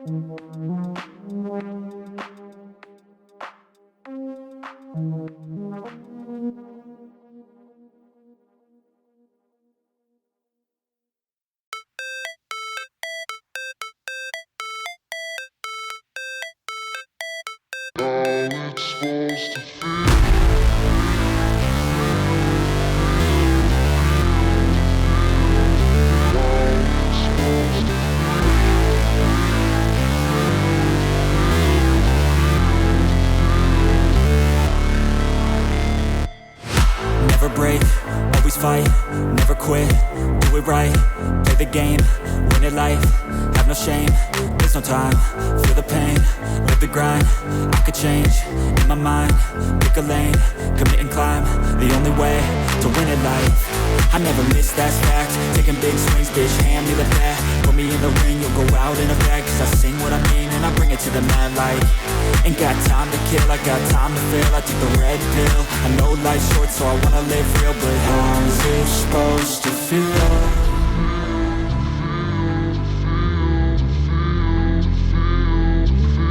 Never break, always fight, never quit, do it right, play the game, win it life, have no shame, there's no time, feel the pain, live the grind, I could change, in my mind, pick a lane, commit and climb, the only way to win at life. I never miss, that's fact, taking big swings, bitch, hand me the bat, put me in the ring, you'll go out in a bag, cause I sing what I mean and I bring it to the mad light. Ain't got time to kill, I got time to feel, I took the red pill, I know life's short so I wanna live real, but how's it supposed to feel?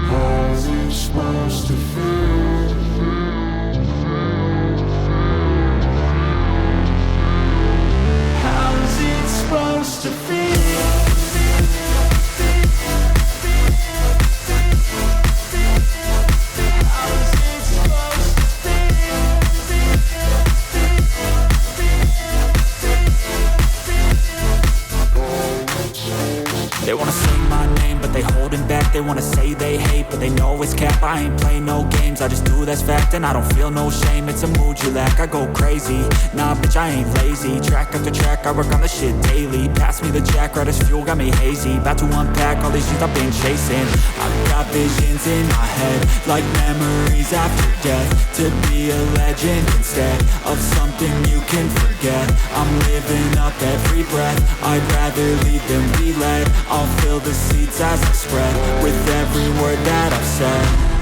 How's it supposed to feel? How's it supposed to feel? They wanna sing my name, but they holding back. They wanna say they hate, but they know it's cap. I ain't play no games, I just do, that's fact. And I don't feel no shame, it's a mood you lack. I go crazy, nah bitch I ain't lazy. Track after track, I work on the shit daily. Pass me the jack, right as fuel, got me hazy. About to unpack all these things I've been chasing. I've got visions in my head, like memories after death. To be a legend instead of something you can forget. I'm living up every breath, I'd rather lead than be led. I'll fill the seats as I spread with every word that I've said.